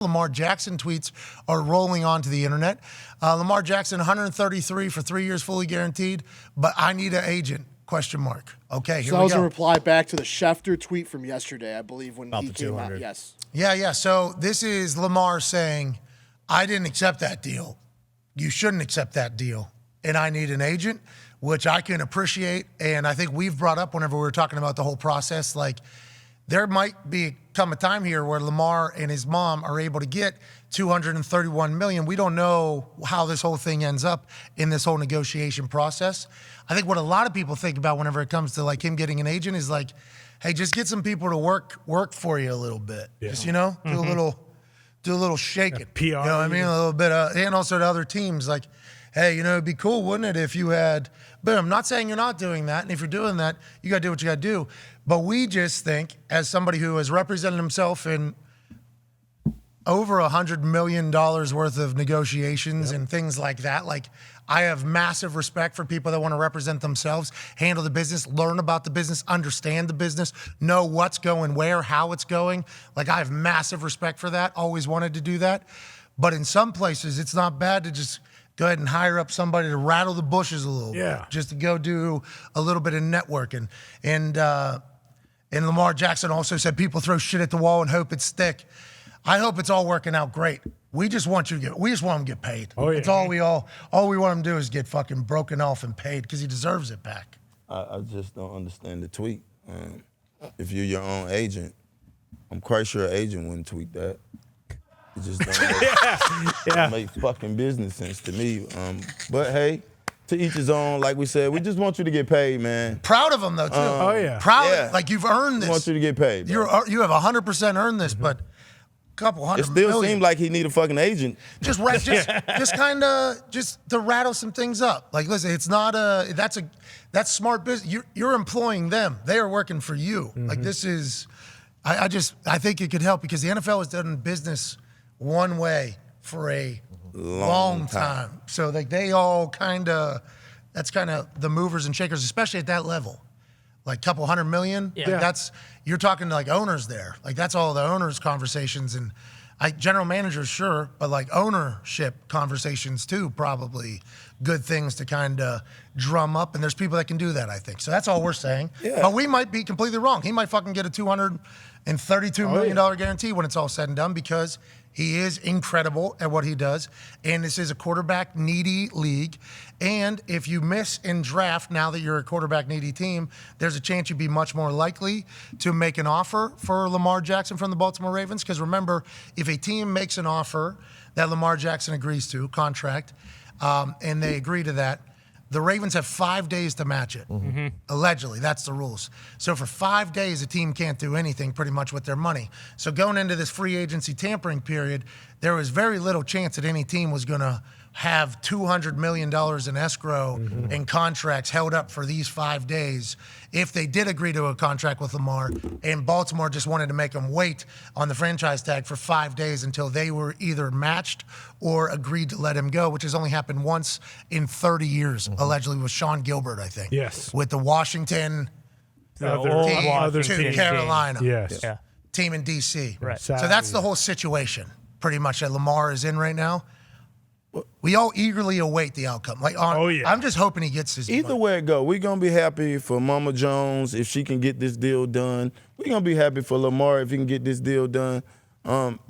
Lamar Jackson tweets are rolling onto the internet. Lamar Jackson, 133 for 3 years, fully guaranteed, but I need an agent, ? Okay, here we go. So that was a reply back to the Schefter tweet from yesterday, I believe, when About he the came 200. out. Yes. Yeah. So this is Lamar saying, I didn't accept that deal. You shouldn't accept that deal. And I need an agent, which I can appreciate. And I think we've brought up whenever we were talking about the whole process, like there might come a time here where Lamar and his mom are able to get $231 million. We don't know how this whole thing ends up in this whole negotiation process. I think what a lot of people think about whenever it comes to like him getting an agent is like, hey, just get some people to work for you a little bit. Yeah. Just, do a little shaking. PR. You know what I mean? A little bit and also to other teams like, hey, it'd be cool, wouldn't it, if you had, but I'm not saying you're not doing that. And if you're doing that, you got to do what you got to do. But we just think, as somebody who has represented himself in over $100 million worth of negotiations and things like that, like I have massive respect for people that want to represent themselves, handle the business, learn about the business, understand the business, know what's going where, how it's going. Like I have massive respect for that, always wanted to do that. But in some places, it's not bad to just go ahead and hire up somebody to rattle the bushes a little bit, just to go do a little bit of networking. And Lamar Jackson also said people throw shit at the wall and hope it stick. I hope it's all working out great. We just want them to get paid. Oh, yeah. It's all we want him to do is get fucking broken off and paid because he deserves it back. I just don't understand the tweet. If you're your own agent, I'm quite sure an agent wouldn't tweet that. It just don't make fucking business sense to me. But hey, to each his own. Like we said, we just want you to get paid, man. Proud of him though too. Proud, like you've earned this. We want you to get paid. You have 100% earned this, but a couple hundred. It still million. seemed like he need a fucking agent. Just kind of to rattle some things up. Like listen, it's not that's smart business. You're employing them. They are working for you. Like this is, I think it could help because the NFL has done business one way for a long time. So like they all that's kind of the movers and shakers, especially at that level. Like couple $100 million. Yeah. Like you're talking to like owners there. Like that's all the owners conversations and general managers, sure, but like ownership conversations too, probably good things to kind of drum up. And there's people that can do that, I think. So that's all we're saying. Yeah. But we might be completely wrong. He might fucking get a $232 million guarantee when it's all said and done because he is incredible at what he does. And this is a quarterback needy league. And if you miss in draft, now that you're a quarterback needy team, there's a chance you'd be much more likely to make an offer for Lamar Jackson from the Baltimore Ravens. Because remember, if a team makes an offer that Lamar Jackson agrees to, contract, and they agree to that, the Ravens have 5 days to match it. Allegedly, that's the rules. So for 5 days, a team can't do anything pretty much with their money. So going into this free agency tampering period, there was very little chance that any team was going to have $200 million in escrow and contracts held up for these 5 days if they did agree to a contract with Lamar, and Baltimore just wanted to make them wait on the franchise tag for 5 days until they were either matched or agreed to let him go, which has only happened once in 30 years, allegedly with Sean Gilbert, I think. Yes. With the Washington team to Carolina. Yes. Yeah. Team in D.C. Right. So that's the whole situation, pretty much, that Lamar is in right now. We all eagerly await the outcome. I'm just hoping he gets his Either money. way it go, we're going to be happy for Mama Jones if she can get this deal done. We're going to be happy for Lamar if he can get this deal done.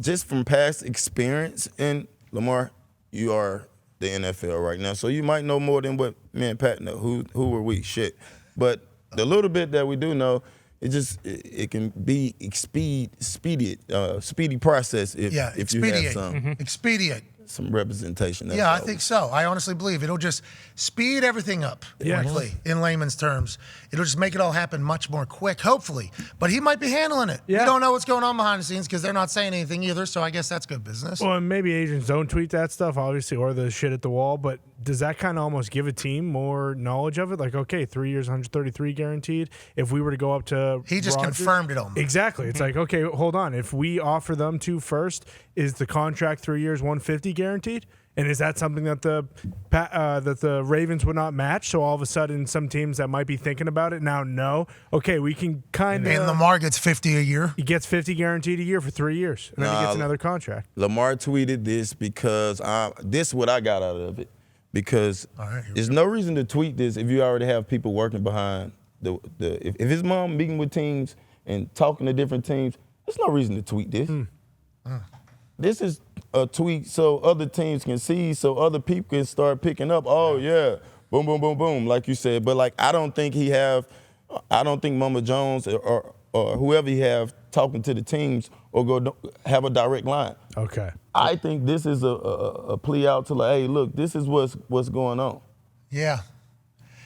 Just from past experience, and Lamar, you are the NFL right now, so you might know more than what me and Pat know. Who were we? Shit. But the little bit that we do know, it can be speedy process if you have some. Expedient. Some representation. Yeah, I think so. I honestly believe it'll just speed everything up quickly, in layman's terms. It'll just make it all happen much more quick, hopefully. But he might be handling it. Yeah. We don't know what's going on behind the scenes because they're not saying anything either, so I guess that's good business. Well, and maybe agents don't tweet that stuff, obviously, or the shit at the wall, but does that kind of almost give a team more knowledge of it? Like, okay, 3 years, 133 guaranteed. If we were to go up to He just Rodgers, confirmed it on me. Exactly. It's like, okay, hold on. If we offer them to first, is the contract 3 years, 150 guaranteed? And is that something that the Ravens would not match? So all of a sudden, some teams that might be thinking about it now know, okay, we can kind of. And Lamar gets 50 a year. He gets 50 guaranteed a year for 3 years, and then he gets another contract. Lamar tweeted this because this is what I got out of it. Because there's no reason to tweet this if you already have people working behind if his mom meeting with teams and talking to different teams, there's no reason to tweet this. This is a tweet so other teams can see, so other people can start picking up. Oh yeah, boom, boom, boom, boom, like you said. But like, I don't think Mama Jones or whoever he have talking to the teams or go have a direct line. Okay. I think this is a plea out to like, hey, look, this is what's going on. Yeah.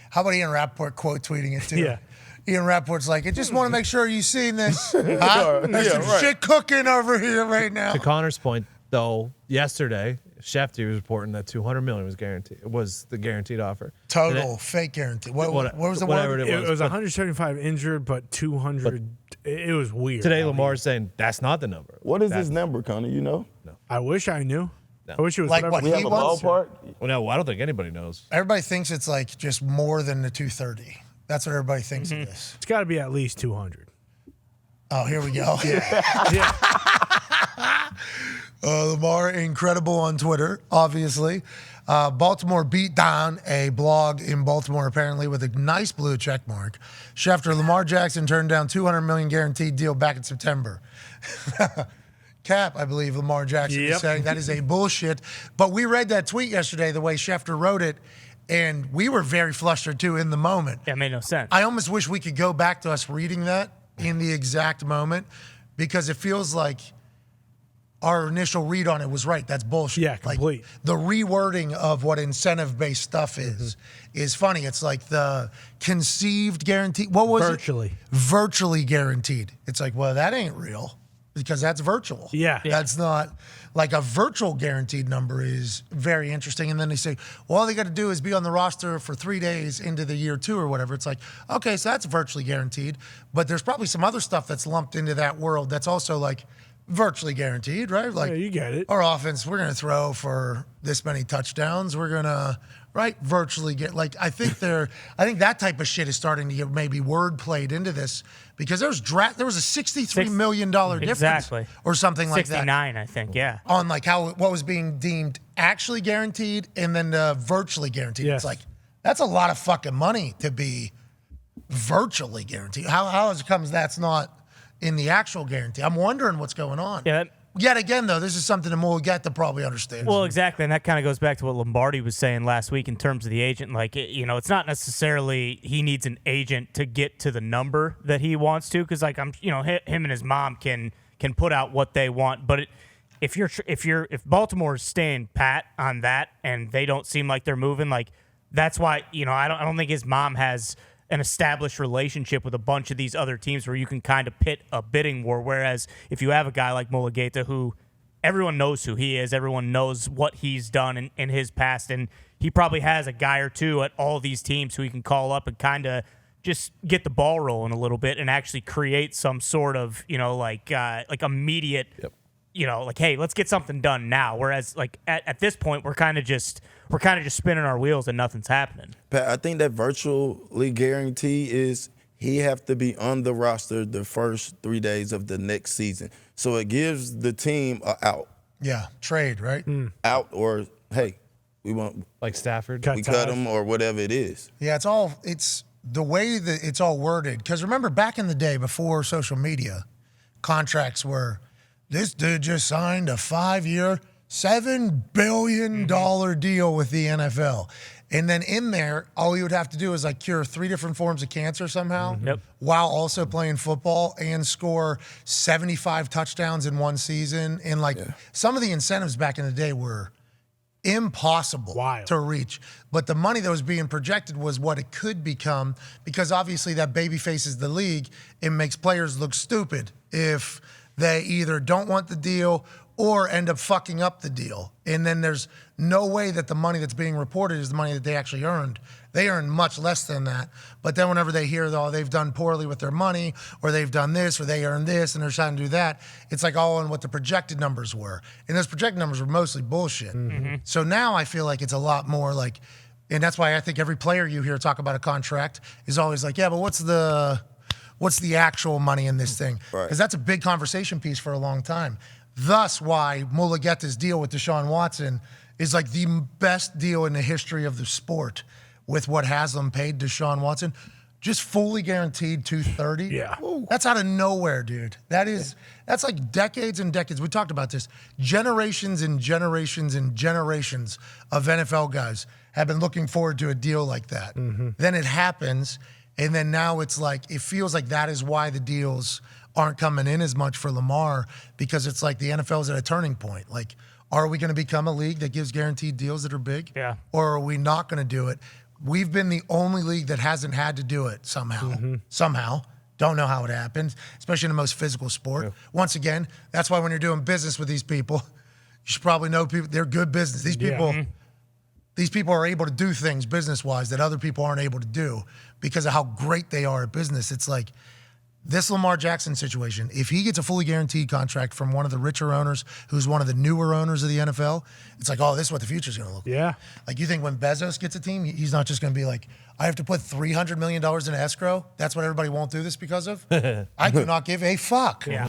How about Ian Rappaport quote tweeting it too? Yeah. Ian Rappaport's like, I just want to make sure you've seen this. Huh? There's some shit cooking over here right now. To Connor's point, though, yesterday, Schefter was reporting that $200 million was guaranteed. It was the guaranteed offer. Total fake guarantee. What was the whatever word? it It was 175 injured, but 200. It was weird. Today, Lamar's saying that's not the number. What is this number, Connor? You know? I wish I knew. No. I wish it was Like whatever. what We have he a wants? ballpark. Well, no, I don't think anybody knows. Everybody thinks it's like just more than the 230. That's what everybody thinks it is. It's got to be at least 200. Oh, here we go. Yeah. Lamar, incredible on Twitter, obviously. Baltimore beat Dahn, a blog in Baltimore, apparently, with a nice blue check mark. Schefter, Lamar Jackson turned down $200 million guaranteed deal back in September. Cap, I believe Lamar Jackson is saying that is a bullshit. But we read that tweet yesterday, the way Schefter wrote it, and we were very flustered, too, in the moment. That made no sense. I almost wish we could go back to us reading that in the exact moment, because it feels like our initial read on it was right. That's bullshit. Yeah, complete. Like, the rewording of what incentive-based stuff is funny. It's like the conceived guarantee. What was Virtually. it? Virtually guaranteed. It's like, well, that ain't real because that's virtual. Yeah. That's not like a virtual guaranteed number is very interesting. And then they say, well, all they got to do is be on the roster for 3 days into the year 2 or whatever. It's like, okay, so that's virtually guaranteed. But there's probably some other stuff that's lumped into that world that's also like virtually guaranteed, right? Like, Yeah, you get it. Our offense, we're going to throw for this many touchdowns. We're going to, right, virtually get, like, I think that type of shit is starting to get maybe word played into this because there was a $63 million difference Exactly. or something like that 69, I think, yeah. on like what was being deemed actually guaranteed and then virtually guaranteed. Yes. It's like, that's a lot of fucking money to be virtually guaranteed. How it comes that's not in the actual guarantee? I'm wondering what's going on. Yeah, Yet again, though, this is something that Mulligat to probably understand. well, exactly, and that kind of goes back to what Lombardi was saying last week in terms of the agent. Like, it's not necessarily he needs an agent to get to the number that he wants to, because like him and his mom can put out what they want. But if Baltimore is staying pat on that and they don't seem like they're moving, like that's why I don't think his mom has an established relationship with a bunch of these other teams where you can kind of pit a bidding war. Whereas if you have a guy like Mulligat, who everyone knows who he is, everyone knows what he's done in his past, and he probably has a guy or two at all these teams who he can call up and kind of just get the ball rolling a little bit and actually create some sort of, like immediate, like, hey, let's get something done now. Whereas like at this point, we're kind of just spinning our wheels and nothing's happening. Pat, I think that virtually guarantee is he have to be on the roster the first 3 days of the next season. So it gives the team a out. yeah, trade, right? Out or, hey, we want Like Stafford. we cut him or whatever it is. Yeah, it's the way that it's all worded. Because remember, back in the day before social media, contracts were, this dude just signed a 5-year, $7 billion deal with the NFL. And then in there, all you would have to do is like cure 3 different forms of cancer somehow while also playing football and score 75 touchdowns in one season. And like some of the incentives back in the day were impossible to reach. But the money that was being projected was what it could become, because obviously that baby faces the league. It makes players look stupid if they either don't want the deal or end up fucking up the deal. And then there's no way that the money that's being reported is the money that they actually earned. They earn much less than that. But then whenever they hear, oh, they've done poorly with their money, or they've done this, or they earned this, and they're trying to do that, it's like all on what the projected numbers were. And those projected numbers were mostly bullshit. So now I feel like it's a lot more like, and that's why I think every player you hear talk about a contract is always like, yeah, but what's the actual money in this thing? Because that's a big conversation piece for a long time. Thus why Mulugeta's deal with Deshaun Watson is like the best deal in the history of the sport with what Haslam paid Deshaun Watson. Just fully guaranteed 230. Yeah. That's out of nowhere, dude. That's like decades and decades. We talked about this. Generations and generations and generations of NFL guys have been looking forward to a deal like that. Then it happens, and then now it's like, it feels like that is why the deals aren't coming in as much for Lamar, because it's like the NFL is at a turning point. Like, are we going to become a league that gives guaranteed deals that are big? Yeah. Or are we not going to do it? We've been the only league that hasn't had to do it somehow. Somehow. Don't know how it happened, especially in the most physical sport. Yeah. Once again, that's why when you're doing business with these people, you should probably know people. They're good business. These people are able to do things business-wise that other people aren't able to do because of how great they are at business. It's like this Lamar Jackson situation. If he gets a fully guaranteed contract from one of the richer owners who's one of the newer owners of the NFL, it's like, oh, this is what the future's going to look like. Like, you think when Bezos gets a team, he's not just going to be like, I have to put $300 million in escrow? That's what everybody won't do this because of? I do not give a fuck. Yeah.